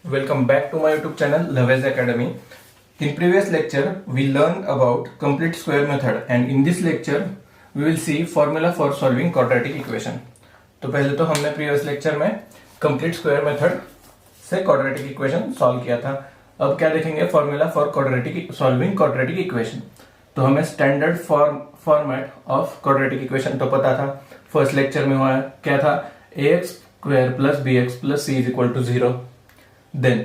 Welcome back to my YouTube channel Lavez Academy. In previous lecture we learned about complete square method and in this lecture we will see formula for solving quadratic equation. तो पहले तो हमने previous lecture में complete square method से quadratic equation solve किया था. अब क्या देखेंगे formula for solving quadratic equation. तो हमें standard format of quadratic equation तो पता था. First lecture में हुआ क्या था, ax square plus bx plus c is equal to 0. Then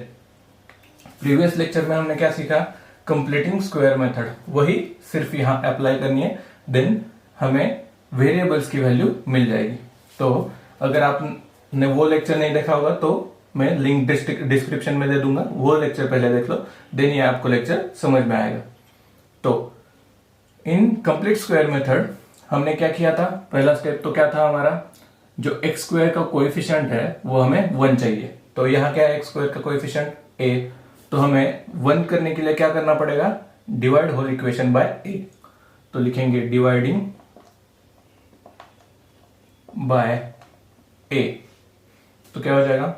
previous lecture में हमने क्या सीखा, कंप्लीटिंग स्क्वायर मेथड, वही सिर्फ यहाँ अप्लाई करनी है, देन हमें वेरिएबल्स की वैल्यू मिल जाएगी. तो अगर आपने वो लेक्चर नहीं देखा होगा तो मैं लिंक डिस्क्रिप्शन में दे दूंगा, वो लेक्चर पहले देख लो, देन ये आपको लेक्चर समझ में आएगा. तो इन कंप्लीट स्क्वायर मेथड हमने क्या किया था, पहला स्टेप तो क्या था हमारा, जो एक्स स्क्वायर का कोएफिशिएंट है वो हमें 1 चाहिए. तो यहाँ क्या है, एक्स स्क्वायर का कोएफिशिएंट a, तो हमें 1 करने के लिए क्या करना पड़ेगा, divide whole equation by a. तो लिखेंगे डिवाइडिंग बाय a, तो क्या हो जाएगा,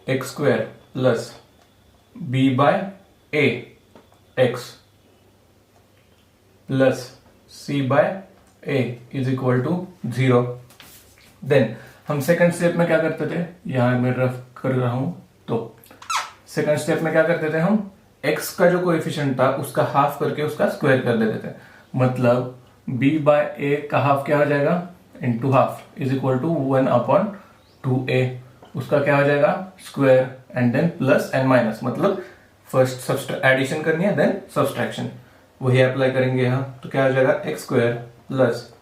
x square plus b by a x plus c by a is equal to 0. Then हम सेकंड स्टेप में क्या करते थे, यहां मैं रफ कर रहा हूं, तो सेकंड स्टेप में क्या करते थे, हम x का जो कोएफिशिएंट था उसका हाफ करके उसका स्क्वायर कर देते थे. मतलब b बाय a का हाफ क्या हो जाएगा, into half is equal to 1/2a. उसका क्या हो जाएगा, square and then plus and minus, मतलब फर्स्ट एडिशन करनी है देन सब्सट्रैक्शन, वही अप्लाई करेंगे यहाँ. तो क्या हो जाएगा, x square plus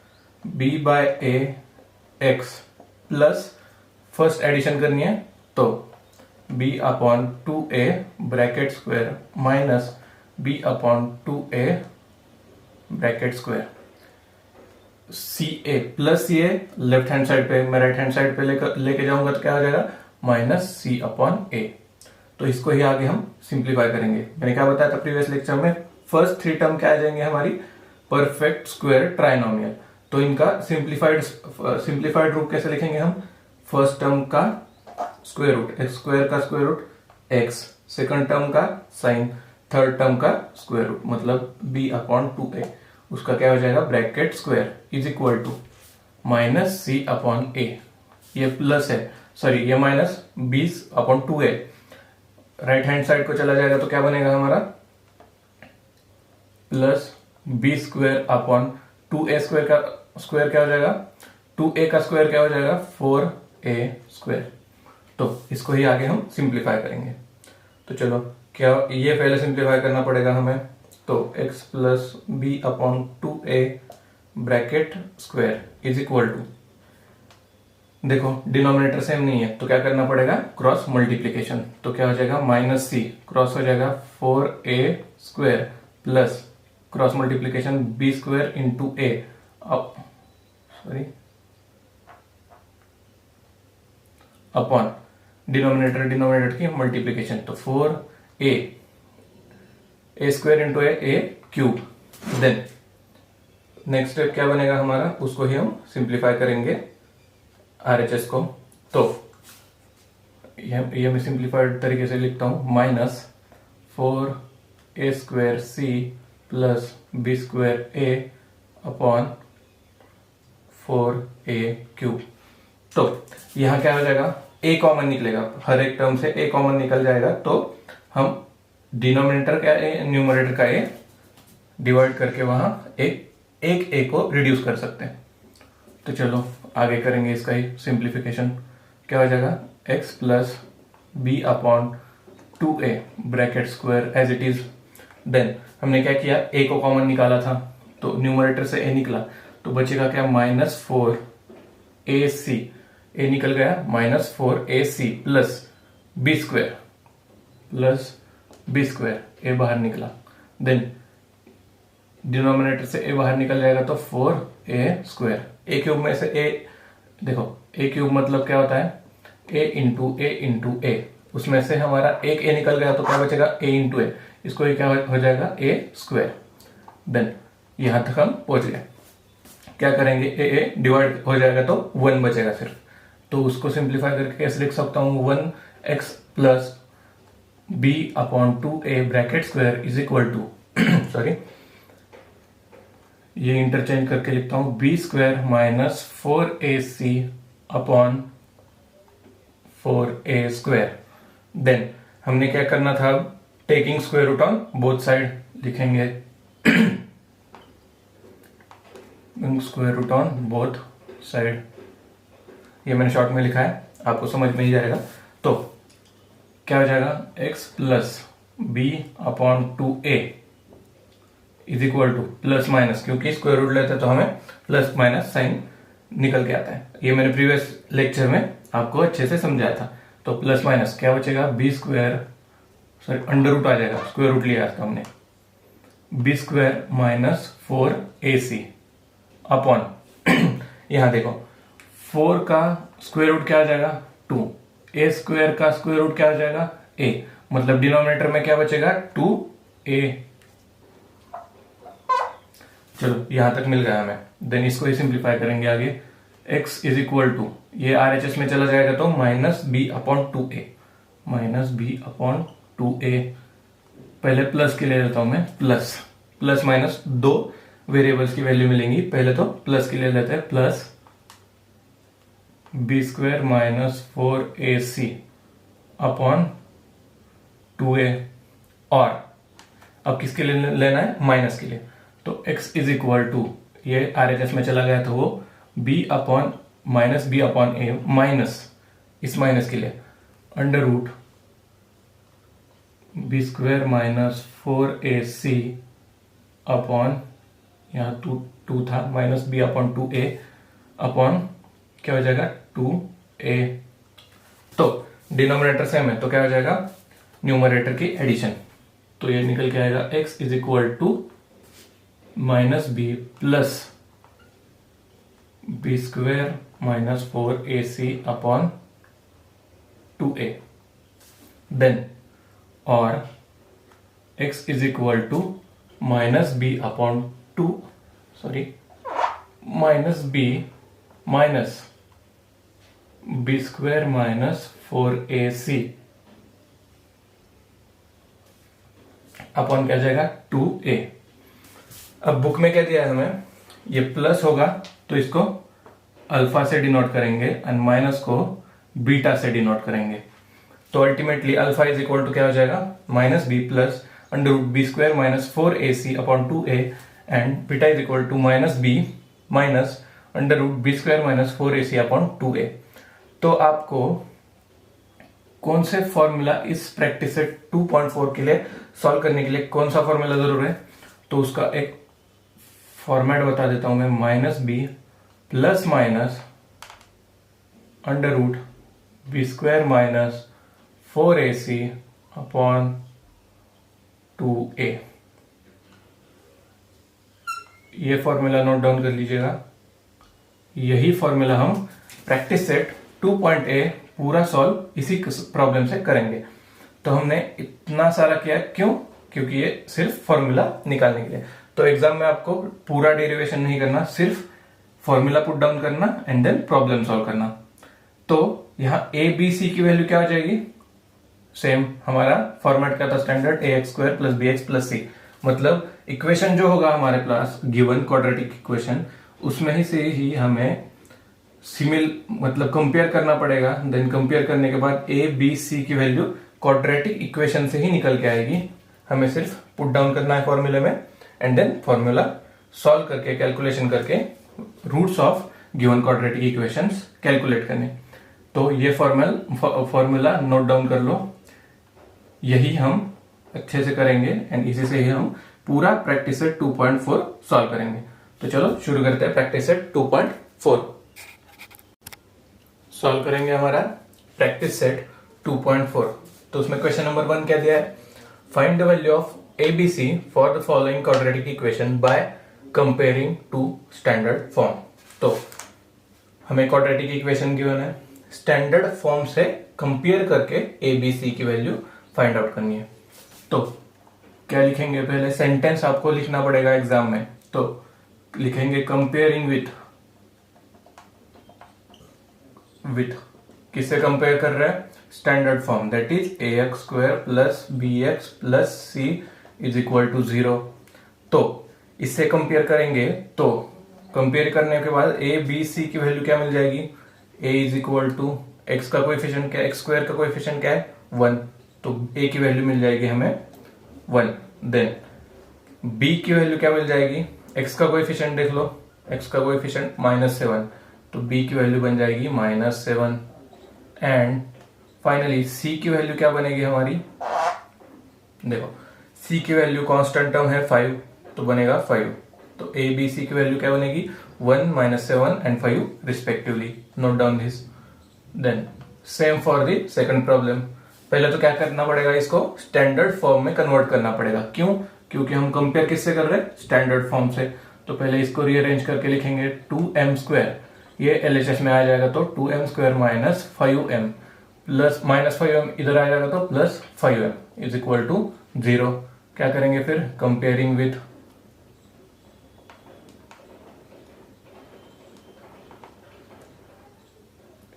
b by a x plus first addition करनी है तो b/2a bracket square minus b/2a bracket square. ca plus ca left hand side पे, मैं राइट हैंड साइड पे लेके जाऊंगा तो क्या हो जाएगा, माइनस c/a. तो इसको ही आगे हम सिंप्लीफाई करेंगे. मैंने क्या बताया था प्रीवियस लेक्चर में, फर्स्ट 3 टर्म क्या आ जाएंगे हमारी, परफेक्ट स्क्वायर ट्राइनोमियल. तो इनका सिंप्लीफाइड रूप कैसे लिखेंगे हम, फर्स्ट टर्म का स्क्वायर रूट, एक्स स्क्वायर का square root x, second term का साइन, थर्ड टर्म का स्क्वायर रूट, मतलब b/2a. उसका क्या हो जाएगा, bracket square is equal to minus c/a. ये प्लस है, सॉरी ये minus 20/2a. Right hand side को चला जाएगा तो क्या बनेगा हमारा, plus b square upon 2a square का स्क्वायर क्या हो जाएगा, 2a का स्क्वायर क्या हो जाएगा, 4a स्क्वायर. तो इसको ही आगे हम सिंप्लीफाई करेंगे. तो चलो क्या ये पहले सिंप्लीफाई करना पड़ेगा हमें. तो x plus b/2a bracket square is equal to, देखो डिनोमिनेटर सेम नहीं है तो क्या करना पड़ेगा, क्रॉस मल्टीप्लीकेशन. तो क्या हो जाएगा, माइनस c क्रॉस हो जाएगा 4a square plus cross multiplication b square into a, sorry upon denominator की मल्टीप्लीकेशन. तो 4a square into a cube. Then next step क्या बनेगा हमारा, उसको ही हम सिंप्लीफाई करेंगे RHS को. तो ये मैं सिंप्लीफाइड तरीके से लिखता हूं, minus 4a square c plus b square a upon 4a cube. तो यहां क्या हो जाएगा, a कॉमन निकलेगा, हर एक टर्म से a कॉमन निकल जाएगा. तो हम डिनोमिनेटर का a न्यूमरेटर का a डिवाइड करके वहां एक a को रिड्यूस कर सकते हैं. तो चलो आगे करेंगे इसका ही सिंप्लीफिकेशन. क्या हो जाएगा, x plus b/2a bracket square as it is. Then हमने क्या किया, a को कॉमन निकाला था तो न्यूमरेटर से a निकला, तो बचेगा क्या, माइनस 4ac, a निकल गया, minus 4ac plus b square a बाहर निकला. देन डिनोमिनेटर से a बाहर निकल जाएगा तो 4a स्क्वायर. a क्यूब में से a, देखो a क्यूब मतलब क्या होता है, a इंटू a, उसमें से हमारा एक a निकल गया तो क्या बचेगा, a इंटू a. इसको क्या हो जाएगा, a स्क्वायर. देन यहां तक हम पहुंच गए. क्या करेंगे, ए डिवाइड हो जाएगा तो 1 बचेगा सिर्फ। तो उसको सिंप्लीफाई करके कैसे लिख सकता हूँ, 1x plus b upon 2a bracket square is equal to sorry, ये इंटरचेंज करके लिखता हूं, b square minus 4ac upon 4a square. Then हमने क्या करना था, taking square root on both side लिखेंगे, square root on both side, ये मैंने शॉर्ट में लिखा है, आपको समझ में ही जाएगा। तो क्या हो जाएगा, x plus b upon 2a is equal to plus minus, क्योंकि स्क्वायर रूट लेते हैं तो हमें प्लस माइनस साइन निकल के आता है। ये मैंने प्रीवियस लेक्चर में आपको अच्छे से समझाया था। तो प्लस माइनस क्या बचेगा, b square, sorry under root आ जाएगा, स्क्वायर रूट लिया था हमने, B square minus 4ac upon यहां देखो 4 का स्क्वायर रूट क्या आ जाएगा 2, ए स्क्वायर का स्क्वायर रूट क्या आ जाएगा a, मतलब डिनोमिनेटर में क्या बचेगा 2a। चलो यहां तक मिल गया हमें। देन इसको ही सिंप्लीफाई करेंगे आगे, x इज इक्वल टू, ये RHS में चला जाएगा तो minus b upon 2a, minus b upon 2a, पहले प्लस के ले लेता हूं मैं, प्लस प्लस माइनस दो वेरिएबल्स की वैल्यू मिलेंगी, पहले तो प्लस के ले लेते हैं, plus b square minus 4ac upon 2a, और अब किसके लिए लेना है, माइनस के लिए। तो x इज इक्वल टू, ये RHS में चला गया तो वो b upon minus b upon a, minus इस माइनस के लिए under root b square minus 4ac upon, यहाँ टू था, minus b upon 2a upon क्या हो जाएगा 2a। तो डिनोमिनेटर सेम है तो क्या हो जाएगा, न्यूमरेटर की एडिशन। तो ये निकल के आएगा x is equal to minus b plus b square minus 4ac upon 2a। Then और x is equal to minus b upon 2, sorry minus b minus b square minus 4ac upon क्या जाएगा 2a। अब book में क्या दिया है हमें, ये प्लस होगा तो इसको अल्फा से डिनोट करेंगे एंड माइनस को बीटा से डिनोट करेंगे। तो ultimately alpha is equal to क्या हो जाएगा, minus b plus under root b square minus 4ac upon 2a, and beta is equal to minus b minus under root b square minus 4ac upon 2a। तो आपको कौन से formula इस practice set 2.4 के लिए सॉल्व करने के लिए कौन सा फॉर्मूला जरूर है, तो उसका एक फॉर्मेट बता देता हूं मैं, minus b plus minus under root b square minus 4ac upon 2a। ये फॉर्मूला नोट डाउन कर लीजिएगा। यही फॉर्मूला हम प्रैक्टिस सेट 2.a पूरा सॉल्व इसी प्रॉब्लम से करेंगे। तो हमने इतना सारा किया क्यों, क्योंकि ये सिर्फ फॉर्मूला निकालने के लिए। तो एग्जाम में आपको पूरा डेरिवेशन नहीं करना, सिर्फ फॉर्मूला पुट डाउन करना एंड देन प्रॉब्लम सॉल्व करना। तो यहाँ a b c की वैल्यू क्या हो जाएगी, सेम हमारा फॉर्मेट का था standard, ax square plus b x plus c, मतलब इक्वेशन जो होगा हमारे पास गिवन क्वाड्रेटिक इक्वेशन, उसमें ही से ही हमें मतलब कंपेयर करना पड़ेगा। देन कंपेयर करने के बाद a b c की वैल्यू क्वाड्रेटिक इक्वेशन से ही निकल के आएगी, हमें सिर्फ पुट डाउन करना है फॉर्मूले में एंड देन फॉर्मूला सॉल्व करके कैलकुलेशन करके roots of given quadratic equations calculate करने। तो ये फॉर्मूला नोट डाउन कर लो, यही हम अच्छे से करेंगे एंड इसी से ही हम पूरा प्रैक्टिस सेट 2.4 सॉल्व करेंगे। तो चलो शुरू करते हैं प्रैक्टिस सेट 2.4 सॉल्व करेंगे हमारा प्रैक्टिस सेट 2.4। तो उसमें क्वेश्चन नंबर 1 क्या दिया है, find the value of ABC for the following quadratic equation by comparing to standard form. तो हमें क्वाड्रेटिक इक्वेशन गिवन है, स्टैंडर्ड फॉर्म से कंपेयर करके ABC की वैल्यू फाइंड आउट करनी है। तो क्या लिखेंगे, पहले सेंटेंस आपको लिखना पड़ेगा एग्जाम में। तो लिखेंगे कंपेयरिंग विथ किससे कंपेयर कर रहे हैं? Standard form, that is ax square plus b x plus c is equal to 0। तो इससे कंपेयर करेंगे तो कंपेयर करने के बाद a b c की वैल्यू क्या मिल जाएगी? a is equal to x का कोएफिशिएंट क्या है? एक्स स्क्वायर का कोएफिशिएंट क्या है? 1। तो a की वैल्यू मिल जाएगी हमें 1। देन b की वैल्यू क्या मिल जाएगी? x का कोएफिशिएंट देख लो, x का कोएफिशिएंट -7, तो b की वैल्यू बन जाएगी -7। एंड फाइनली c की वैल्यू क्या बनेगी हमारी? देखो c की वैल्यू कांस्टेंट टर्म है 5, तो बनेगा 5। तो a b c की वैल्यू क्या बनेगी? 1 -7 and 5 respectively. Note down this. Then same for the second problem. पहले तो क्या करना पड़ेगा? इसको स्टैंडर्ड फॉर्म में कन्वर्ट करना पड़ेगा। क्यों? क्योंकि हम कंपेयर किससे कर रहे हैं? स्टैंडर्ड फॉर्म से। तो पहले इसको रीअरेंज करके लिखेंगे 2m स्क्वायर, ये एलएचएस में आ जाएगा तो 2m square minus 5m plus -5m इधर आ जाएगा तो plus 5m is equal to 0। क्या करेंगे फिर? Comparing with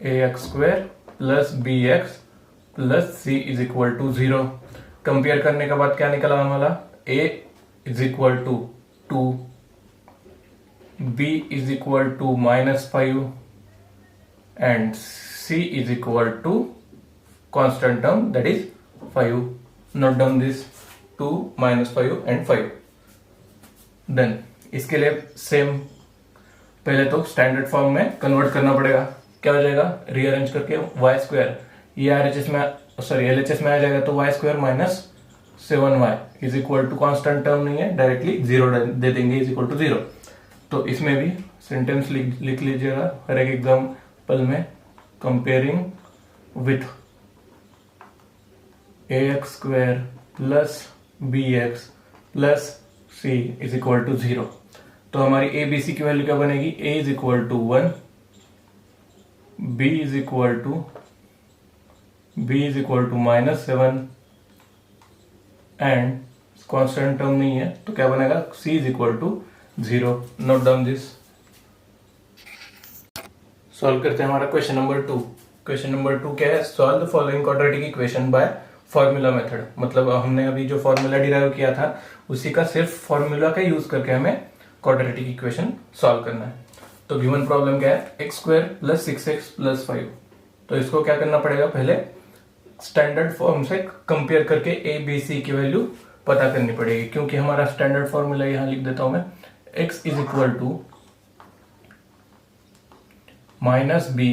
ax square plus bx plus c is equal to 0। Compare करने के बाद क्या निकला हमारा? a is equal to 2, b is equal to -5 and c is equal to constant term that is 5। Note down this 2 -5 and 5। Then इसके लिए same, पहले तो स्टैंडर्ड फॉर्म में कन्वर्ट करना पड़ेगा। क्या हो जाएगा? रीअरेंज करके y स्क्वायर, ये आरएचएस में एलएचएस में आ जाएगा तो y square minus 7y is equal to constant term नहीं है, डायरेक्टली 0 दे देंगे इज इक्वल टू 0। तो इसमें भी सेंटेंस लिख लीजिएगा हर एक एग्जाम्पल में। Comparing with ax square plus bx plus c is equal to 0। तो हमारी a b c की वैल्यू क्या बनेगी? a is equal to 1, b is equal to -7 and constant term नहीं है तो क्या बनेगा? c is equal to 0। Note down this. Solve करते हैं हमारा क्वेश्चन नंबर 2। क्वेश्चन नंबर 2 क्या है? Solve the following quadratic equation by formula method. मतलब हमने अभी जो फॉर्मूला डिराइव किया था उसी का सिर्फ फॉर्मूला का यूज करके हमें क्वाड्रेटिक इक्वेशन सॉल्व करना है। तो गिवन प्रॉब्लम क्या है? X square plus 6x plus 5। तो इसको क्या करना पड़ेगा? पहले स्टैंडर्ड फॉर्म से कंपेयर करके a b c की वैल्यू पता करनी पड़ेगी। क्योंकि हमारा स्टैंडर्ड फॉर्मूला यहां लिख देता हूं मैं, x is equal to minus b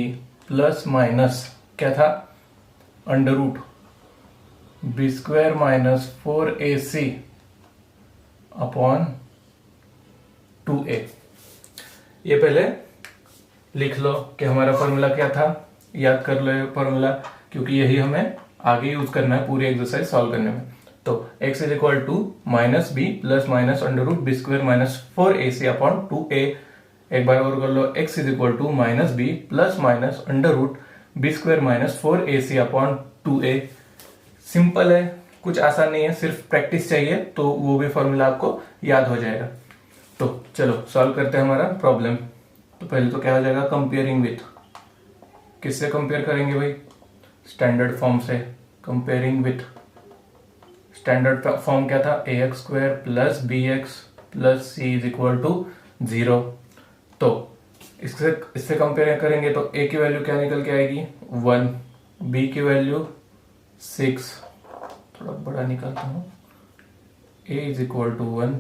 plus minus क्या था? Under root b square minus 4ac upon 2a। ये पहले लिख लो कि हमारा फॉर्मूला क्या था, याद कर लो ये फॉर्मूला, क्योंकि यही हमें आगे यूज करना है पूरी एक्सरसाइज सॉल्व करने में। तो x is equal to minus b plus minus under root b square minus 4ac upon 2a। एक बार और कर लो, x is equal to minus b plus minus under root b square minus 4ac upon 2a। Simple है, कुछ आसान नहीं है, सिर्फ प्रैक्टिस चाहिए तो वो भी फॉर्मूला आपको याद हो जाएगा। तो चलो सॉल्व करते हैं हमारा प्रॉब्लम। तो पहले तो क्या हो जाएगा? कंपेयरिंग विथ, किससे कंपेयर करेंगे भाई? स्टैंडर्ड फॉर्म से। कंपेयरिंग विथ स्टैंडर्ड फॉर्म क्या था? ax square plus bx plus c is equal to 0। तो इससे कंपेयर करेंगे तो a की वैल्यू क्या निकल के आएगी? 1, b की वैल्यू 6, थोड़ा बड़ा निकालता हूं, a is equal to 1,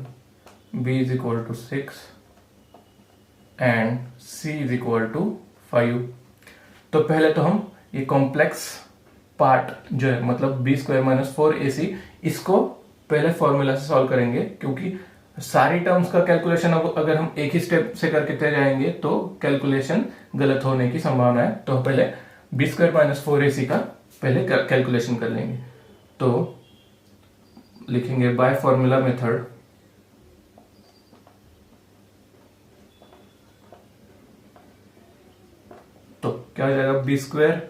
b is equal to 6 and c is equal to 5। तो पहले तो हम ये कॉम्प्लेक्स पार्ट जो है, मतलब b स्क्वायर माइनस 4ac, इसको पहले फॉर्मूला से सॉल्व करेंगे। क्योंकि सारी टर्म्स का कैलकुलेशन अब अगर हम एक ही स्टेप से करके जाएंगे तो कैलकुलेशन गलत होने की संभावना है। तो पहले b स्क्वायर माइनस 4ac का पहले कैलकुलेशन कर लेंगे। तो लिखेंगे बाय फॉर्मूला मेथड तो क्या हो जाएगा? B square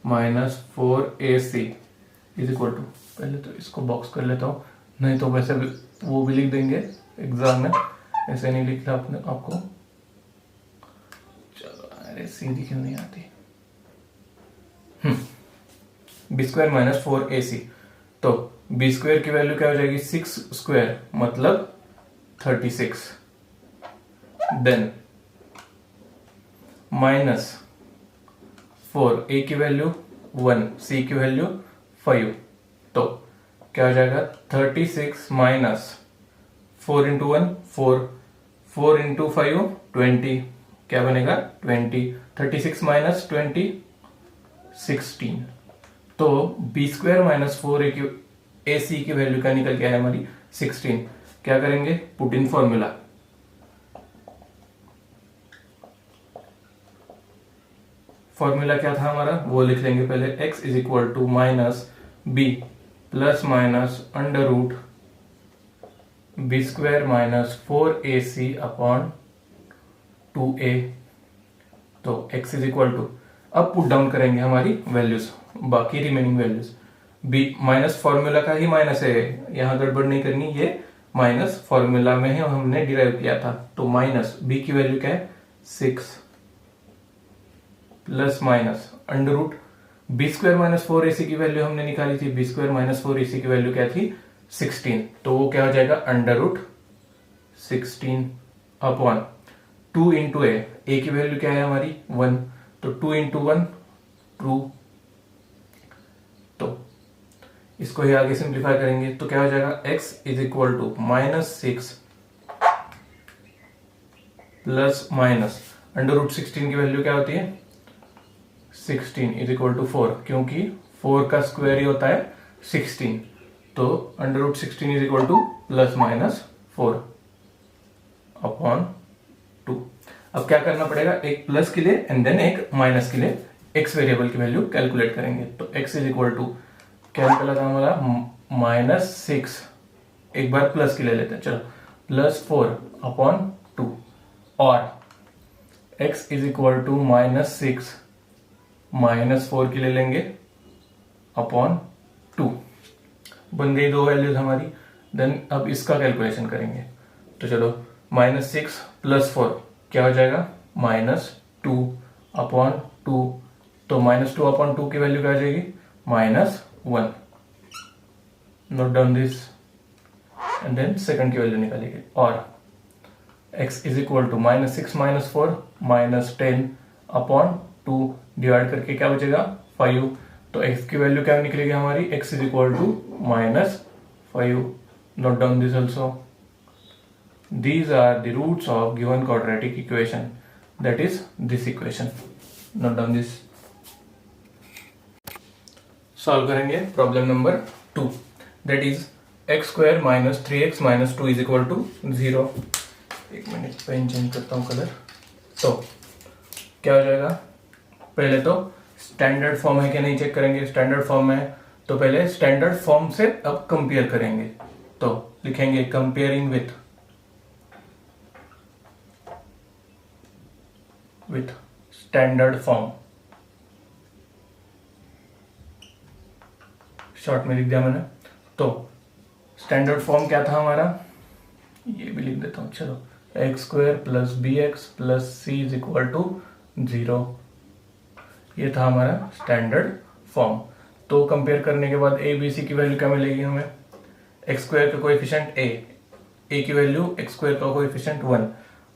minus 4ac is equal to, पहले तो इसको बॉक्स कर लेता हूं, नहीं तो वैसे भी वो भी लिख देंगे एग्जाम में, ऐसे नहीं लिखता आपने आपको। चलो अरे सीधी क्यों नहीं आती। बी स्क्वायर माइनस 4ac, तो बी स्क्वायर की वैल्यू क्या हो जाएगी 6 स्क्वायर मतलब 36, देन माइनस 4 ए की वैल्यू 1, सी की वैल्यू 5, तो क्या हो जाएगा 36 माइनस 4 इंटू 1 4, 4 इंटू 5 20, क्या बनेगा 20, 36 माइनस 20 16, तो बी स्क्वायर माइनस 4ac की वैल्यू क्या निकल के आया हमारी 16। क्या करेंगे, पुट इन फॉर्मूला। फॉर्मूला क्या था हमारा वो लिख लेंगे पहले, x is equal to minus b plus minus under root b square minus 4ac upon 2a, तो x इज इक्वल टू, अब पुट डाउन करेंगे हमारी वैल्यूज, बाकी remaining values. B minus formula का ही माइनस है, यहां गड़बड़ नहीं करनी, ये माइनस फॉर्मूला में है हमने डिराइव किया था, तो माइनस बी की वैल्यू क्या है 6 plus minus under root b square minus 4ac की वैल्यू हमने निकाली थी, बी स्क्वायर माइनस 4ac की वैल्यू क्या थी 16, तो वो क्या हो जाएगा under root 16 upon 2 into a की वैल्यू क्या है हमारी 1, तो 2 इंटू 1 2, तो इसको ही आगे सिंप्लीफाई करेंगे तो क्या हो जाएगा x is equal to minus 6 plus minus under root 16 की वैल्यू क्या होती है 16 इज इक्वल टू 4, क्योंकि 4 का स्क्वायर ही होता है 16, तो under root 16 is equal to plus minus 4 upon 2। अब क्या करना पड़ेगा, एक प्लस के लिए एंड देन एक माइनस के लिए x वेरिएबल की वैल्यू कैलकुलेट करेंगे, तो x इज इक्वल टू क्या निकला था हमारा माइनस 6, एक बार प्लस के लिए लेते हैं, चलो प्लस 4 अपॉन 2, और x is equal to minus 6 minus 4 के लिए लेंगे अपॉन 2, बन गई दो वैल्यूज हमारी। देन अब इसका कैलकुलेशन करेंगे, तो चलो माइनस 6 प्लस 4 क्या हो जाएगा माइनस 2 अपॉन 2, तो माइनस 2 अपॉन 2 की वैल्यू क्या आ जाएगी minus 1, note down this, and then second की वैल्यू निकालेंगे, और x is equal to minus 6 minus 4 minus 10 upon 2 divide करके क्या बचेगा 5, तो x की वैल्यू क्या निकलेगी हमारी x is equal to minus 5, note down this also. These are the roots of given quadratic equation, that is this equation. Note down this. Solve करेंगे problem number 2, that is x square minus 3x minus 2 is equal to 0। एक minute pen change करता हूँ colour. तो क्या हो जाएगा, पहले तो स्टैंडर्ड फॉर्म है कि नहीं चेक करेंगे, स्टैंडर्ड फॉर्म है तो पहले स्टैंडर्ड फॉर्म से अब कंपेयर करेंगे, तो लिखेंगे comparing with standard form, short में लिख दिया मैंने। तो स्टैंडर्ड फॉर्म क्या था हमारा, ये भी लिख देता हूं, चलो x square plus b x plus c is equal to 0, ये था हमारा स्टैंडर्ड फॉर्म। तो कंपेयर करने के बाद ए बी सी की वैल्यू क्या मिलेगी हमें, एक्स स्क्वायर का कोएफिशिएंट ए की वैल्यू एक्स स्क्वायर का कोएफिशिएंट 1,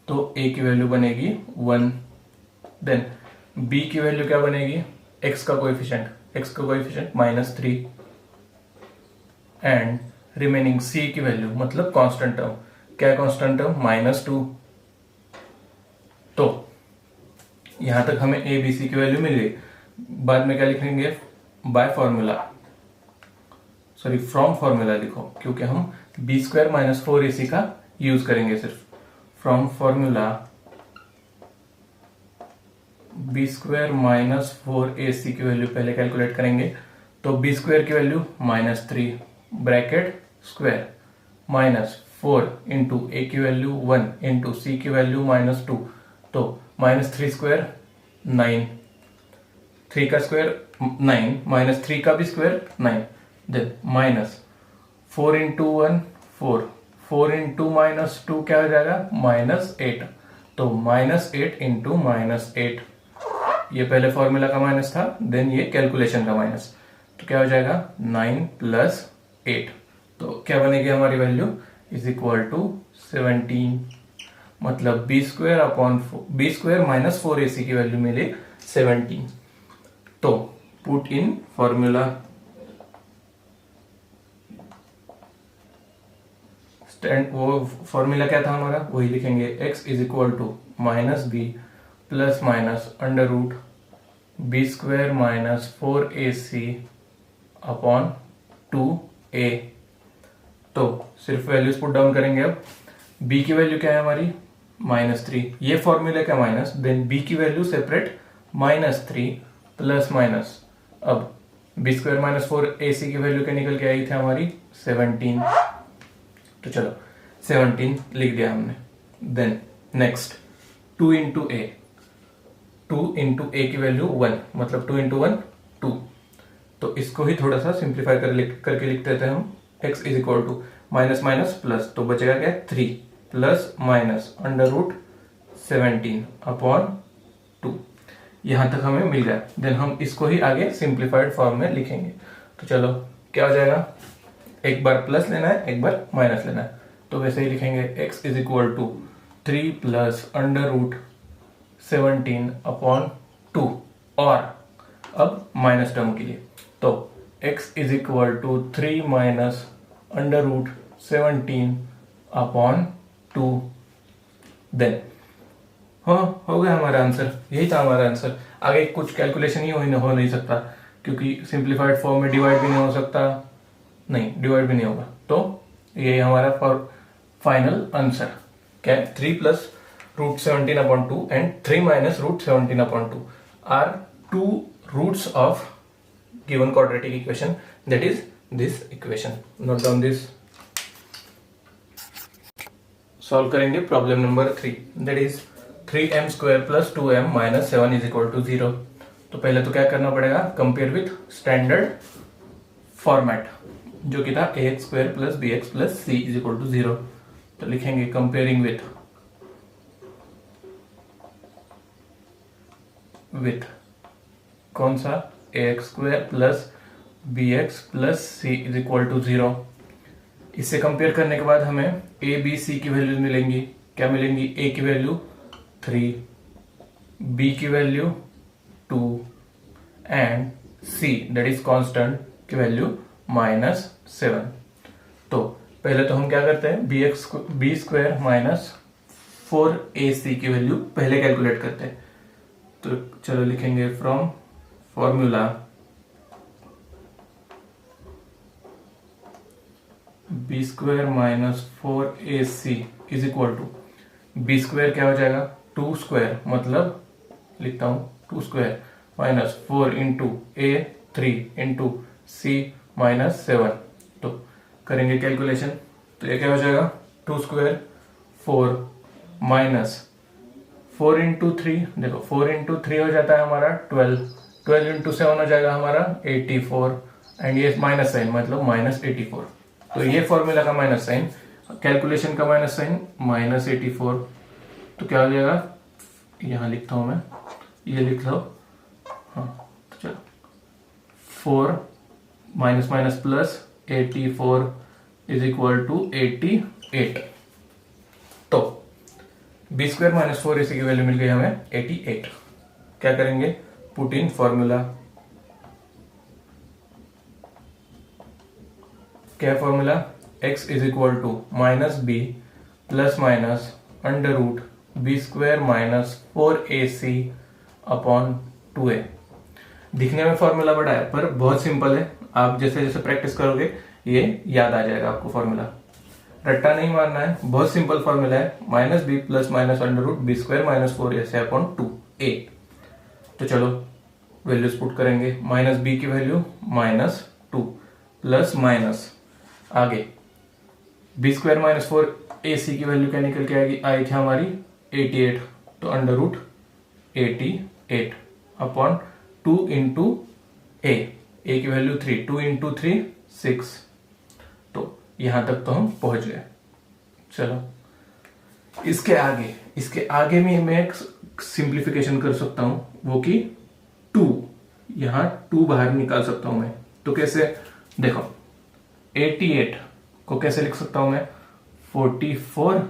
तो ए की वैल्यू बनेगी 1, देन b की वैल्यू क्या बनेगी x का coefficient minus 3, and remaining c की वैल्यू मतलब कांस्टेंट टर्म, क्या है कांस्टेंट टर्म माइनस 2। तो यहां तक हमें a b c की वैल्यू मिल गई, बाद में क्या लिखेंगे by formula, sorry from formula लिखो, क्योंकि हम b स्क्वायर माइनस 4ac का यूज करेंगे सिर्फ, from formula b square minus 4ac की वैल्यू पहले कैलकुलेट करेंगे, तो बी स्क्वायर की value minus 3 bracket square minus 4 into a की वैल्यू 1 इंटू सी की वैल्यू माइनस 2, तो माइनस 3 स्क्वायर 9, 3 का स्क्वायर 9 माइनस 3 का भी square 9, then minus 4 into 1 4, 4 into minus two क्या हो जाएगा, -8। तो -8 इंटू -8, ये पहले फॉर्मूला का माइनस था, देन ये कैलकुलेशन का माइनस, तो क्या हो जाएगा 9 + 8। तो क्या बनेगी हमारी वैल्यू, इज इक्वल टू 17। मतलब b² माइनस 4ac की वैल्यू मिली 17। तो पुट इन फॉर्मूला, वो फॉर्मूला क्या था हमारा, वही लिखेंगे, x is equal to -b plus minus under root b² minus 4ac upon 2a। तो सिर्फ वैल्यूज पुट डाउन करेंगे। अब b की वैल्यू क्या है हमारी, -3, ये फॉर्मूला का माइनस, देन b की वैल्यू सेपरेट -3 प्लस माइनस, अब b² माइनस 4ac की वैल्यू क्या निकल के आई थी हमारी 17। तो चलो 17 लिख दिया हमने। Then next 2 into a, 2 into a की वैल्यू 1, मतलब 2 इंटू 1 2। तो इसको ही थोड़ा सा सिंप्लीफाई करके लिख देते हैं हम। x is equal to minus minus plus, तो बचेगा क्या 3 plus minus under root 17 upon 2। यहां तक हमें मिल गया। देन हम इसको ही आगे सिंप्लीफाइड फॉर्म में लिखेंगे। तो चलो क्या हो जाएगा, एक बार प्लस लेना है, एक बार माइनस लेना है, तो वैसे ही लिखेंगे x is equal to 3 plus under root 17 upon 2। और अब माइनस टर्म के लिए, तो x is equal to 3 minus under root 17 upon 2। Then हो गया हमारा आंसर, यही था हमारा आंसर। आगे कुछ कैलकुलेशन ही हो नहीं सकता, क्योंकि सिंप्लीफाइड फॉर्म में डिवाइड भी नहीं हो सकता, नहीं डिवाइड भी नहीं होगा। तो यही हमारा फाइनल आंसर क्या है, 3 plus root 17 upon 2 and 3 minus root 17 upon 2 are 2 roots of given quadratic equation, that is this equation. Note down this. Solve करेंगे problem number 3, that is 3m² plus 2m minus 7 is equal to 0। तो पहले तो क्या करना पड़ेगा, compare with standard format, जो कि था ax² plus bx plus c is equal to 0। तो लिखेंगे कंपेयरिंग विथ कौन सा, ax² plus bx plus c is equal to 0। इससे कंपेयर करने के बाद हमें a b c की वैल्यूज मिलेंगी। क्या मिलेंगी, a की वैल्यू 3, b की value 2 and c that is constant की वैल्यू -7। तो पहले तो हम क्या करते हैं, b² माइनस 4ac की वैल्यू पहले कैलकुलेट करते हैं। तो चलो लिखेंगे from formula b² minus 4ac is equal to, b² क्या हो जाएगा 2², मतलब लिखता हूं 2² minus 4 into a 3 into c minus 7। तो करेंगे कैलकुलेशन, तो ये क्या हो जाएगा 2² 4 माइनस 4 इंटू 3, देखो 4 इंटू 3 हो जाता है हमारा 12, 12 इंटू 7 हो जाएगा हमारा 84 एंड ये माइनस साइन मतलब -84। तो ये फॉर्मूला का माइनस साइन, कैलकुलेशन का माइनस साइन -84। तो क्या हो जाएगा, यहां लिखता हूं मैं, ये लिख लो, हाँ तो चलो 4 minus minus plus 84 is equal to 88। तो b² माइनस 4ac की वैल्यू मिल गई हमें 88। क्या करेंगे, पुट इन फॉर्मूला। क्या formula, x is equal to -b plus minus under root b² minus 4ac upon 2a। दिखने में फॉर्मूला बड़ा है पर बहुत सिंपल है, आप जैसे जैसे प्रैक्टिस करोगे ये याद आ जाएगा आपको फॉर्मूला। रट्टा नहीं मारना है, बहुत सिंपल फॉर्मूला है, -b plus minus under root b² minus 4ac upon 2a। तो चलो वैल्यूज पुट करेंगे, -b की वैल्यू -2 प्लस माइनस आगे b² माइनस 4ac की वैल्यू क्या निकल के आएगी, आई थी हमारी 88, तो under root 88 upon 2 into a की वैल्यू 3, 2 इंटू 3 6। तो यहां तक तो हम पहुंच गए। चलो इसके आगे में मैं एक सिंप्लीफिकेशन कर सकता हूं, वो कि 2, यहां 2 बाहर निकाल सकता हूं मैं। तो कैसे, देखो 88 को कैसे लिख सकता हूं मैं, 44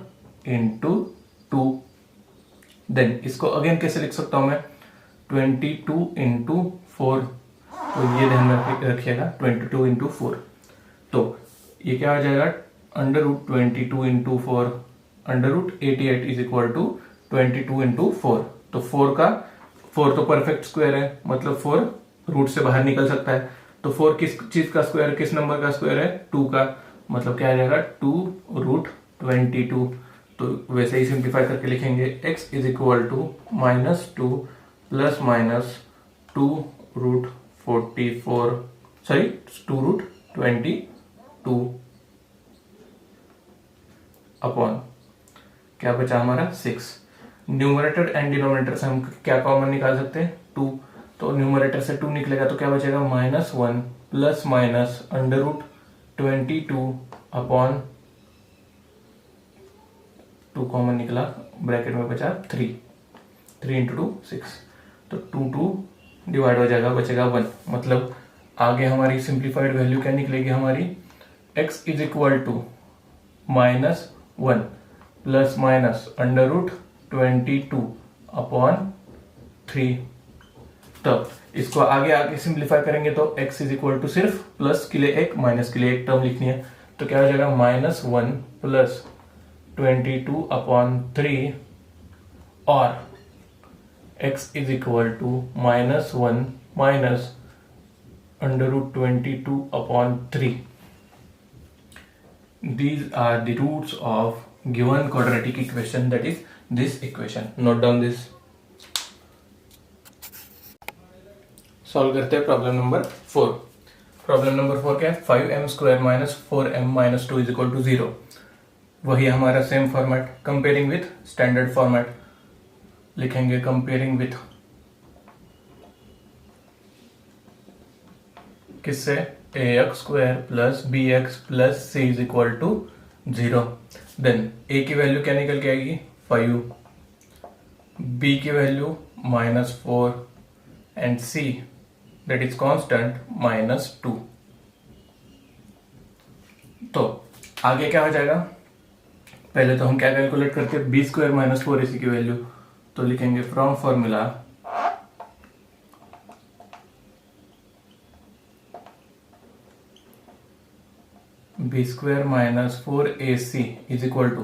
इंटू 2। देन इसको अगेन कैसे लिख सकता हूं मैं, 22 इंटू 4। तो ये ध्यान में रखिएगा, 22 इंटू 4। तो ये क्या आ जाएगा, under root 22 into 4, under root 88 is equal to 22 into 4। तो 4 तो परफेक्ट स्क्वायर है, मतलब 4 रूट से बाहर निकल सकता है। तो 4 किस चीज का स्क्वायर, किस नंबर का स्क्वायर है, 2 का। मतलब क्या आ जाएगा, 2 रूट 22। तो वैसे ही सिंप्लीफाई करके लिखेंगे, x is equal to -2 plus minus 2 root 44, sorry 2 root 22 upon क्या बचा हमारा 6। न्यूमरेटर एंड डिनोमिनेटर से हम क्या कॉमन निकाल सकते हैं, 2। तो न्यूमरेटर से 2 निकलेगा तो क्या बचेगा, -1 plus minus under root 22 upon 2 common निकला, ब्रैकेट में बचा 3 इंटू 2 6। तो 2 डिवाइड हो जाएगा, बचेगा 1। मतलब आगे हमारी सिंप्लीफाइड वैल्यू क्या निकलेगी हमारी, x is equal to -1 plus minus under root 22 upon 3। तब इसको आगे सिंप्लीफाई करेंगे तो x इज इक्वल टू सिर्फ प्लस के लिए एक, माइनस के लिए एक टर्म लिखनी है। तो क्या हो जाएगा, -1 प्लस 22 अपॉन 3 और x is equal to -1 minus under root 22 upon 3। These are the roots of given quadratic equation, that is this equation. Note down this. Solve करते हैं प्रॉब्लम नंबर 4। प्रॉब्लम नंबर 4 क्या है, 5m स्क्वायर माइनस 4m माइनस 2 is equal to 0। वही हमारा same format, comparing with standard format लिखेंगे, comparing with किससे, ax square plus bx plus c is equal to 0। Then a की वैल्यू क्या निकल के आएगी, 5, b की value -4 and c that is constant -2। तो आगे क्या हो जाएगा, पहले तो हम क्या कैलकुलेट करते हैं, b स्क्वायर माइनस 4ac की वैल्यू। तो लिखेंगे from formula b square minus 4ac is equal to,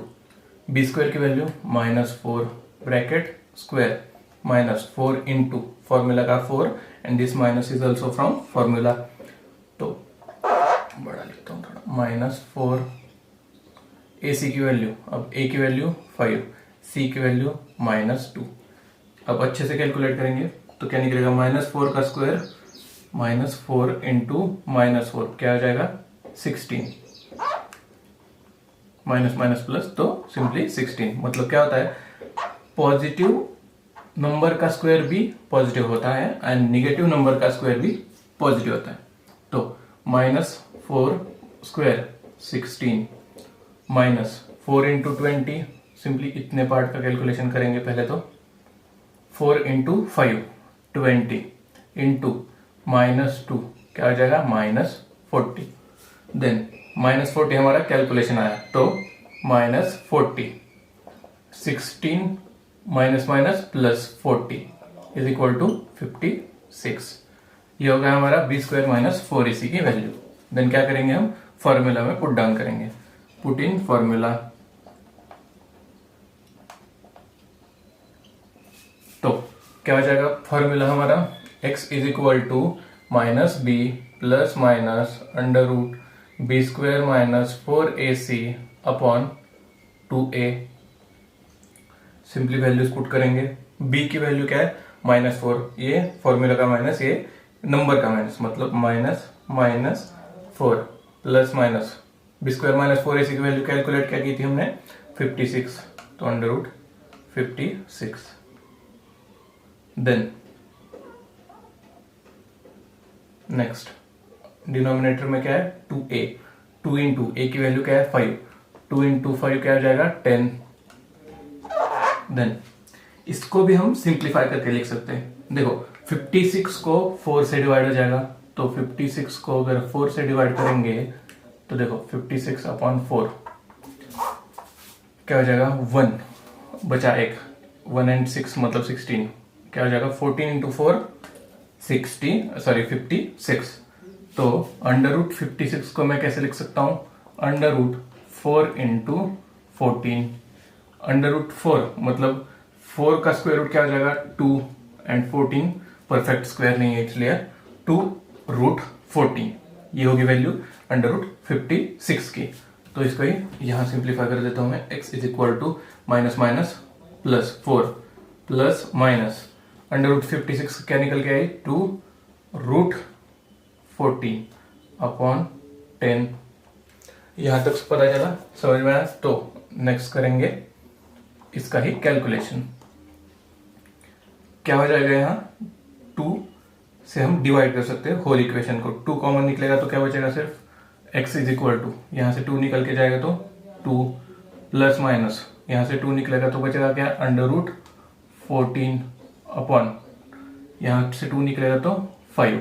b square की value -4 bracket square -4 into formula का 4 and this minus is also from formula. तो बड़ा लिखता हूँ थोड़ा, -4 ac की वैल्यू, अब a की वैल्यू 5, c की वैल्यू -2। अब अच्छे से कैलकुलेट करेंगे तो क्या निकलेगा, -4 का स्क्वायर -4 इंटू -4 क्या हो जाएगा, 16, माइनस माइनस प्लस तो सिंपली 16। मतलब क्या होता है, पॉजिटिव नंबर का स्क्वायर भी पॉजिटिव होता है एंड निगेटिव नंबर का स्क्वायर भी पॉजिटिव होता है। तो -4 स्क्वायर 16 -4 इंटू 20, सिंपली इतने पार्ट का कैलकुलेशन करेंगे पहले तो, 4 इंटू 5 20 इंटू -2 क्या हो जाएगा, -40। देन -40 हमारा कैलकुलेशन आया, तो -40 16 minus minus plus 40 is equal to 56। ये होगा हमारा b स्क्वायर माइनस 4ac की वैल्यू। देन क्या करेंगे, हम फॉर्मूला में पुट डाउन करेंगे, पुट इन फॉर्मूला। तो क्या हो जाएगा फॉर्मूला हमारा, x is equal to -b plus minus under root b square minus 4ac upon 2a। Simply values put करेंगे, b की वैल्यू क्या है, -4, ये फॉर्मूला का माइनस, ये नंबर का माइनस, मतलब -4 plus minus b square minus 4ac की वैल्यू कैलकुलेट क्या की थी हमने, 56, तो under root 56। Then next denominator में क्या है, 2a, 2 इंटू a की वैल्यू क्या है 5, 2 इंटू 5 क्या हो जाएगा 10। देन इसको भी हम सिंप्लीफाई करके लिख सकते हैं। देखो 56 को 4 से डिवाइड हो जाएगा, तो 56 को अगर 4 से डिवाइड करेंगे तो देखो 56 अपॉन 4 क्या हो जाएगा 1 बचा एक, 1 एंड 6 मतलब 16 क्या हो जाएगा 14 इंटू 4 56। तो अंडर रूट 56 को मैं कैसे लिख सकता हूं, under root 4 into 14। Under root 4 मतलब 4 का स्क्वायर रूट क्या हो जाएगा 2 एंड 14 परफेक्ट स्क्वायर नहीं है इसलिए 2 रूट 14 ये होगी वैल्यू अंडर रूट 56 की। तो इसको ही यहां सिंप्लीफाई कर देता हूं मैं। x is equal to minus minus plus 4 plus minus under root 56 क्या निकल के आई 2 रूट 14 अपॉन 10। यहां तक पता चला, समझ में आया। तो नेक्स्ट करेंगे इसका ही कैलकुलेशन। क्या हो जाएगा यहाँ 2 से हम डिवाइड कर सकते हैं होल इक्वेशन को। 2 कॉमन निकलेगा तो क्या बचेगा सिर्फ x इज इक्वल टू, यहां से 2 निकल के जाएगा तो 2 प्लस माइनस यहां से 2 निकलेगा तो बचेगा क्या अंडर रूट 14 अपॉन यहां से 2 निकलेगा तो 5,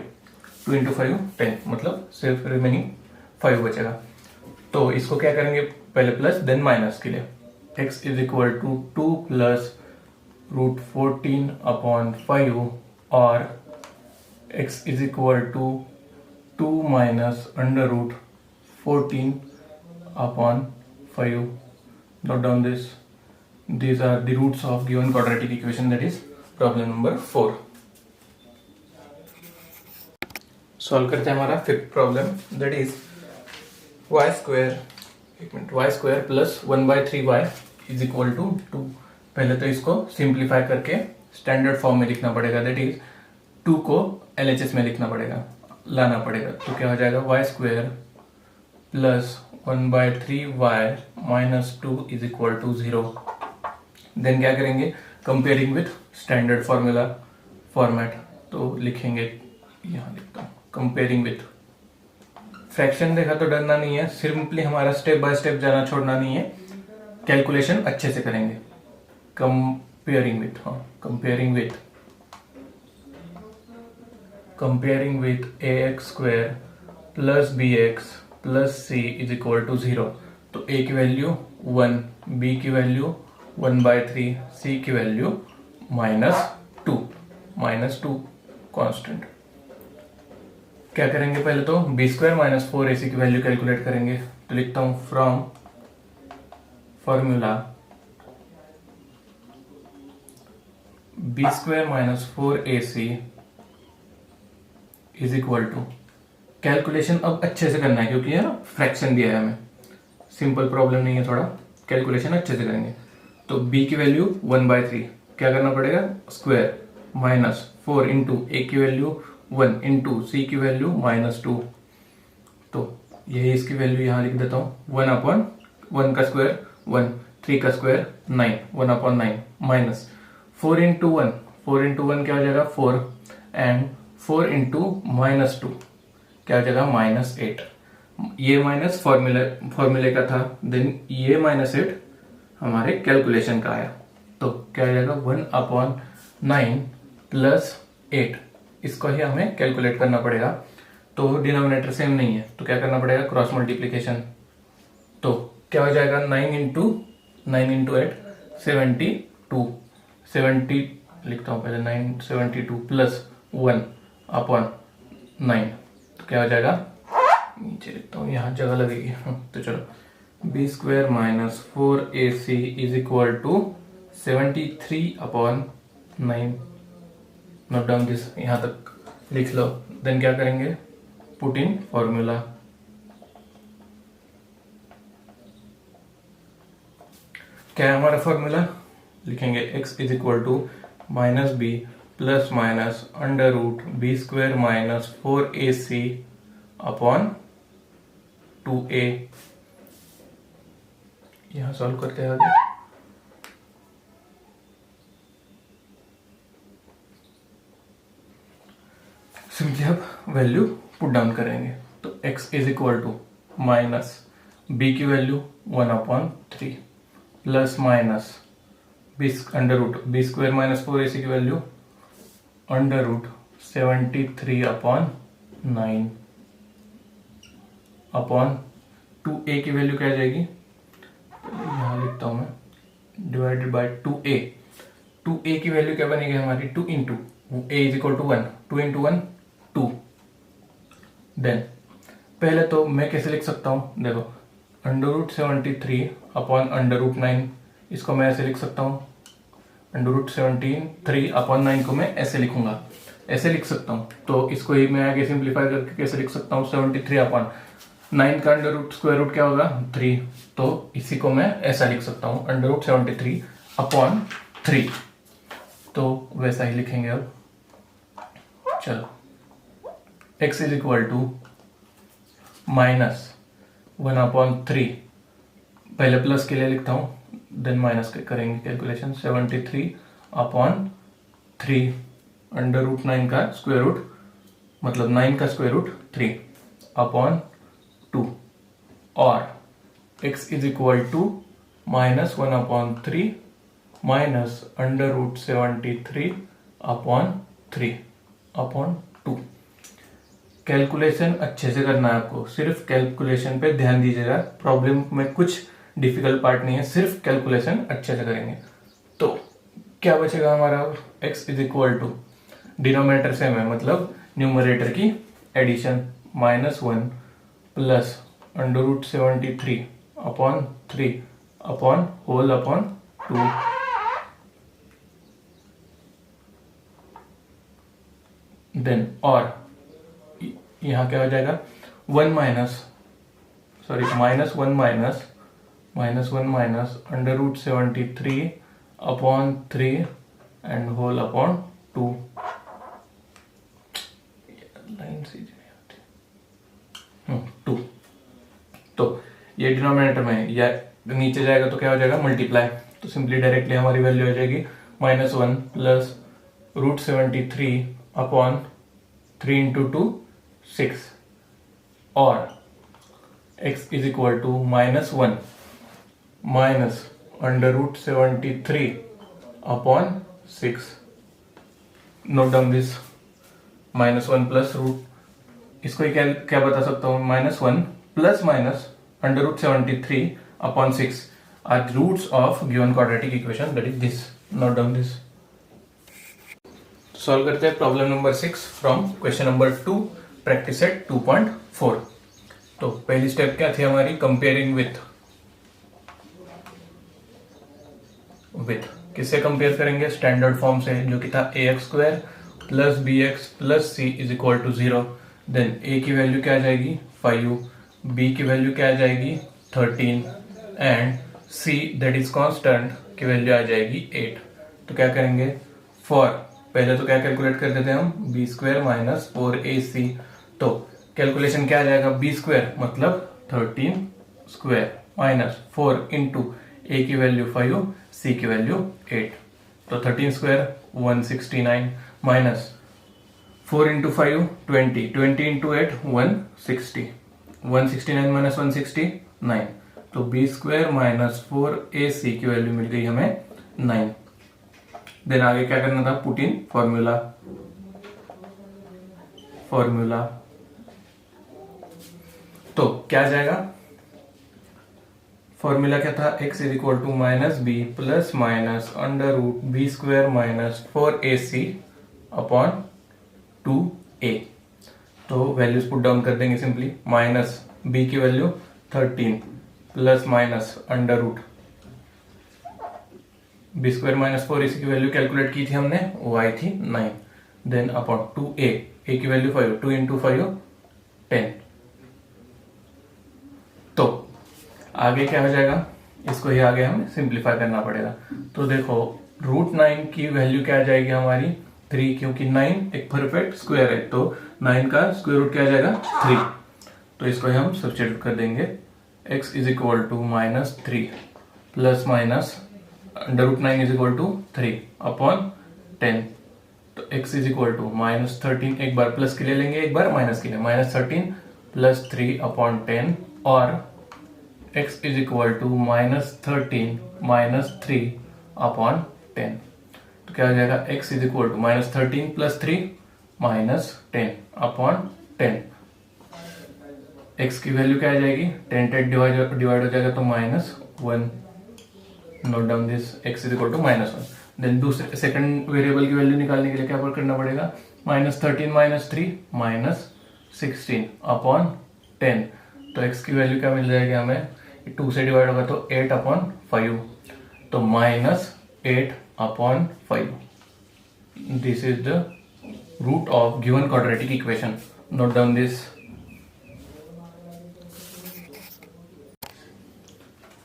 2 इंटू 5 10 मतलब सिर्फ रिमेनिंग 5 बचेगा। तो इसको क्या करेंगे पहले प्लस देन माइनस के लिए। x is equal to 2 plus root 14 upon 5 और x is equal to 2 minus under root 14 upon 5. Note down this. These are the roots of given quadratic equation, that is problem number 4. Solve करते हैं हमारा fifth problem, that is y square plus 1/3y is equal to 2। पहले तो इसको simplify करके standard form में लिखना पड़ेगा, दैट इज 2 को LHS में लिखना पड़ेगा, लाना पड़ेगा। तो क्या हो जाएगा y square plus 1/3y minus 2 is equal to 0। Then क्या करेंगे comparing with standard formula format, तो लिखेंगे यहां लिखता हूं कंपेयरिंग विथ। फ्रैक्शन देखा तो डरना नहीं है, सिंपली हमारा स्टेप बाय स्टेप जाना छोड़ना नहीं है, कैलकुलेशन अच्छे से करेंगे। Comparing with ax square plus bx plus c is equal to 0। तो a की वैल्यू 1, b की वैल्यू 1/3, c की वैल्यू -2 कांस्टेंट। क्या करेंगे पहले तो बी स्क्वायर माइनस 4ac की वैल्यू कैलकुलेट करेंगे। तो लिखता हूं from formula b square minus 4ac is equal to, calculation अब अच्छे से करना है क्योंकि है ना फ्रैक्शन दिया है हमें, सिंपल प्रॉब्लम नहीं है, थोड़ा कैलकुलेशन अच्छे से करेंगे। तो b की वैल्यू 1/3 क्या करना पड़ेगा स्क्वायर माइनस 4 इंटू a की वैल्यू 1 इंटू c की वैल्यू -2। तो यही इसकी वैल्यू यहां लिख देता हूं 1/1 का स्क्वायर 1, 3 का स्क्वायर 9, 1/9 माइनस 4 इंटू 1 क्या हो जाएगा 4 एंड 4 इंटू -2 क्या हो जाएगा -8। ये माइनस फॉर्मूले का था, देन ये -8 हमारे कैलकुलेशन का आया। तो क्या हो जाएगा 1/9 प्लस 8, इसको ही हमें कैलकुलेट करना पड़ेगा। तो डिनोमिनेटर सेम नहीं है तो क्या करना पड़ेगा क्रॉस मल्टीप्लीकेशन। तो क्या हो जाएगा 9 इंटू 8 72, 70 लिखता हूं पहले 972 प्लस 1/9 तो क्या हो जाएगा, नीचे लिखता हूं यहां जगह लगेगी। तो चलो b square minus 4ac is equal to 73/9। Note down this, यहां तक लिख लो। देन क्या करेंगे पुट इन फॉर्मूला। क्या है हमारा फॉर्मूला, लिखेंगे x is equal to minus b plus minus under root b square minus 4ac upon 2a। यहां सॉल्व करते हैं आगे। सिंपली अब वैल्यू पुट डाउन करेंगे। तो x is equal to minus b की value 1/3 plus minus under root b square minus 4ac की value under root 73/9 upon 2a की वैल्यू क्या आ जाएगी, यहां लिखता हूं मैं, डिवाइडेड बाय 2a। 2a की वैल्यू क्या बनेगी हमारी, 2 into a is equal to 1, 2 into 1 2। देन पहले तो मैं कैसे लिख सकता हूं, देखो under root 73 upon under root 9, इसको मैं ऐसे लिख सकता हूं, अंडर रूट 73 अपॉन 9 को मैं ऐसे लिखूंगा, ऐसे लिख सकता हूं। तो इसको ही मैं आगे सिंप्लीफाई करके कैसे लिख सकता हूं, 73 अपॉन 9 का अंडर रूट स्क्वायर रूट क्या होगा 3, तो इसी को मैं ऐसा लिख सकता हूं, अंडर रूट 73 अपॉन 3। तो वैसा ही लिखेंगे अब। चलो x इज इक्वल टू -1/3, पहले प्लस के लिए लिखता हूं, देन माइनस करेंगे कैलकुलेशन, 73/3 अंडर रूट 9 का स्क्वायर रूट, मतलब 9 का स्क्वायर रूट 3 अपॉन 2, और x is equal to -1/3 minus under root 73 upon 3 upon 2। Calculation अच्छे से करना है आपको, सिर्फ कैलकुलेशन पे ध्यान दीजिएगा, प्रॉब्लम में कुछ डिफिकल्ट पार्ट नहीं है, सिर्फ कैलकुलेशन अच्छे से करेंगे। तो क्या बचेगा हमारा, x is equal to, denominator same है मतलब न्यूमरेटर की addition, -1 plus under root 73 upon 3 upon whole upon 2, then और यहां क्या हो जाएगा, -1 minus under root 73 upon 3 and whole upon 2। Line सीधी नहीं आती, 2। तो ये डिनोमिनेटर में या नीचे जाएगा तो क्या हो जाएगा, मल्टीप्लाई, तो सिंपली डायरेक्टली हमारी वैल्यू हो जाएगी -1 प्लस रूट 73 अपॉन 3 इंटू 2 6, और x is equal to -1 minus under root 73 upon 6। Note down this, -1 plus root, इसको क्या बता सकता हूं, -1 plus minus under root 73 upon 6 are roots of given quadratic equation, that is this. Note down this. Solve करते हैं problem number 6 from question number 2, practice set 2.4। तो पहली step क्या थी हमारी, कंपेयरिंग विथ किससे कंपेयर करेंगे, स्टैंडर्ड फॉर्म से, जो कि था ax² plus bx plus c is equal to 0। Then a की वैल्यू क्या आ जाएगी 5, b की वैल्यू क्या आ जाएगी 13, and c that is constant की वैल्यू आ जाएगी 8। तो क्या करेंगे, फॉर पहले तो क्या कैलकुलेट कर देते हैं हम, b² माइनस 4ac। तो कैलकुलेशन क्या आ जाएगा, b² मतलब 13² माइनस 4 इंटू a की वैल्यू 5, c की वैल्यू 8। तो 13² 169 माइनस 4 इंटू 5 20, 20 इंटू 8 160, 169 माइनस 169, तो b² माइनस 4ac की वैल्यू मिल गई हमें 9। देन आगे क्या करना था, पुट इन फॉर्मूला, तो क्या आ जाएगा, फॉर्मूला क्या था, x is equal to -b plus minus under root b² minus 4ac upon 2a। तो वैल्यूज पुट डाउन कर देंगे सिंपली, माइनस b की value 13 plus minus under root b² minus 4ac की वैल्यू कैलकुलेट की थी हमने, वो आई थी 9। देन अपॉन 2a, a की वैल्यू 5, 2 इंटू 5 10। तो आगे क्या हो जाएगा, इसको ही आगे हमें सिंप्लीफाई करना पड़ेगा। तो देखो रूट 9 की वैल्यू क्या आ जाएगी हमारी 3, क्योंकि 9 एक परफेक्ट स्क्वायर है, तो 9 का स्क्वायर रूट क्या आ जाएगा 3। तो इसको ही हम सब्स्टिट्यूट कर देंगे, x is equal to -3 plus minus under root 9 is equal to 3 upon 10। तो x इज इक्वल टू -13, एक बार प्लस के लिए लेंगे, एक बार माइनस के लिए, -13 प्लस 3 अपॉन 10, और x is equal to -13 -3 upon 10। तो क्या हो जाएगा, x is equal to -13 + 3 -10 upon 10। x की वैल्यू क्या आ जाएगी, 10 डिवाइड हो जाएगा तो -1। Note down this, x is equal to -1। Then दूसरे सेकंड वेरिएबल की वैल्यू निकालने के लिए क्या करना पड़ेगा, -13 - 3 -16 अपॉन 10। तो x की वैल्यू क्या मिल जाएगी हमें, 2 से डिवाइड होगा तो 8 अपॉन 5, तो -8 upon 5। This is the root of given quadratic equation. Note down this.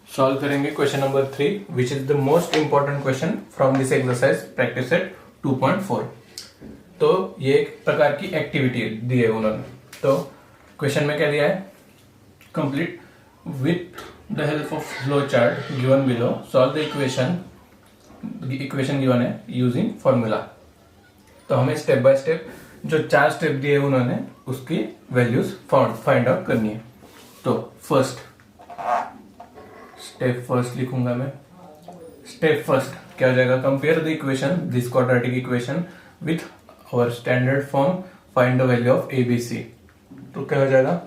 Solve करेंगे question number 3 which is the most important question from this exercise practice set 2.4। तो ये एक प्रकार की एक्टिविटी दी है उन्होंने। तो क्वेश्चन में क्या दिया है, complete with the help of flow chart given below solve the equation given है यूजिंग फॉर्मूला। तो हमें स्टेप बाय स्टेप जो 4 स्टेप दिए उन्होंने उसकी वैल्यूज फाइंड आउट करनी है। तो स्टेप फर्स्ट लिखूंगा मैं। स्टेप फर्स्ट क्या हो जाएगा, compare the equation this quadratic equation with our standard form, find the value of a b c. तो क्या हो जाएगा,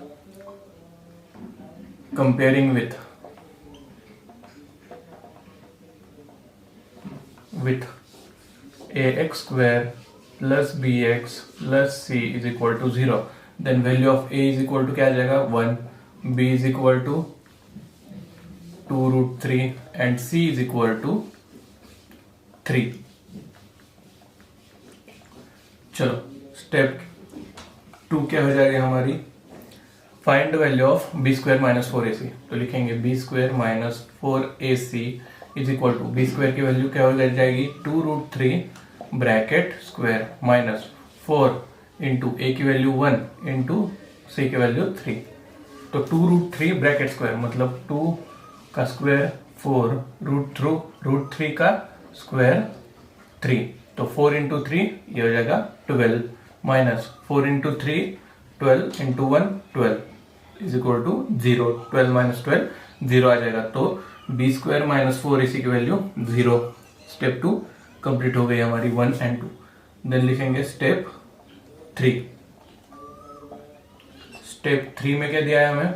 comparing with ax² + bx + c is equal to 0। Then value of a is equal to क्या आ जाएगा, 1, b is equal to 2√3 and c is equal to 3। चलो step 2 क्या हो जाएगी हमारी, find the value of b² - 4ac। तो लिखेंगे b² - 4ac is equal to, b² की वैल्यू क्या हो जाएगी, 2√3 ब्रैकेट स्क्वायर -4 इंटू a की वैल्यू 1 इंटू c की वैल्यू 3। तो 2√3 ब्रैकेट स्क्वायर मतलब 2 का स्क्वायर 4 √3 का स्क्वायर 3। तो 4 इंटू 3 ये हो जाएगा 12 -4 into 3 12 into 1 12 is equal to 0। 12 - 12 0 आ जाएगा। तो b² - 4ac की वैल्यू 0। स्टेप 2 कंप्लीट हो गई हमारी 1 एंड 2। देन लिखेंगे स्टेप 3। स्टेप 3 में क्या दिया है हमें,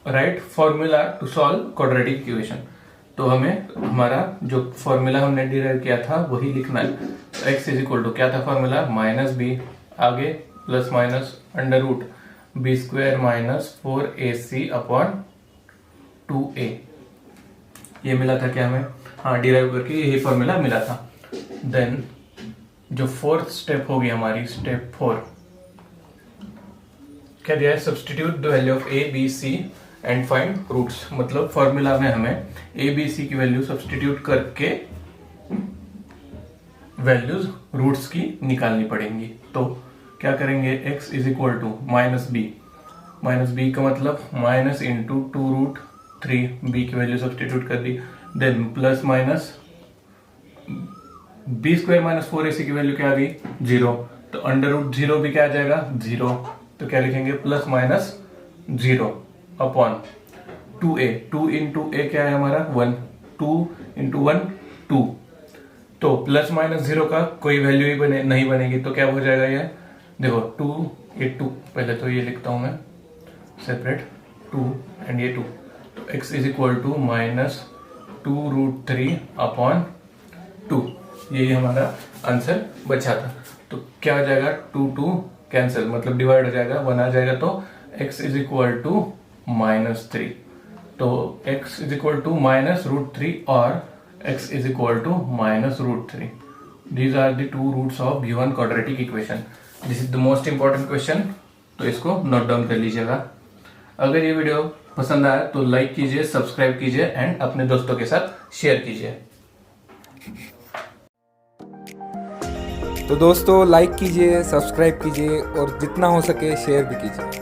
write formula to solve quadratic equation. तो हमें हमारा जो फॉर्मूला हमने डिराइव किया था वही लिखना है। तो x इज इक्वल टू क्या था फॉर्मूला, -b आगे plus minus under root b² - 4ac upon 2a। ये मिला था क्या हमें, हाँ डिराइव करके यही फॉर्मूला मिला था। देन जो फोर्थ स्टेप होगी हमारी, स्टेप 4 क्या दिया है, substitute the value of a b c and find roots. मतलब फॉर्मूला में हमें a b c की वैल्यू सब्सटीट्यूट करके वैल्यूज रूट्स की निकालनी पड़ेंगी। तो क्या करेंगे, x is equal to -b का मतलब माइनस इंटू 2√3 b की वैल्यू सब्सटीट्यूट कर दी। Then plus minus b² - 4ac की वैल्यू क्या आ गई, 0। तो अंडर रूट 0 भी क्या आ जाएगा, 0। तो क्या लिखेंगे, plus minus 0 upon 2a। 2 into a क्या है हमारा 1, 2 इंटू 1 2। तो प्लस माइनस 0 का कोई वैल्यू ही नहीं बनेगी। तो क्या हो जाएगा ये, देखो 2 ये 2, पहले तो ये लिखता हूं मैं सेपरेट 2 एंड ये 2। तो x is equal to -2√3 upon 2। यही हमारा आंसर बचा था। तो क्या हो जाएगा, 2 कैंसिल मतलब डिवाइड हो जाएगा, 1 आ जाएगा। तो x इज इक्वल टू -3। तो x इज इक्वल टू -√3 और x is equal to -√3। These are the 2 roots of given quadratic equation. This is the most important question. तो इसको नोट डाउन कर लीजिएगा। अगर ये वीडियो पसंद आया तो लाइक कीजिए, सब्सक्राइब कीजिए एंड अपने दोस्तों के साथ शेयर कीजिए। तो दोस्तों लाइक कीजिए, सब्सक्राइब कीजिए और जितना हो सके शेयर भी कीजिए।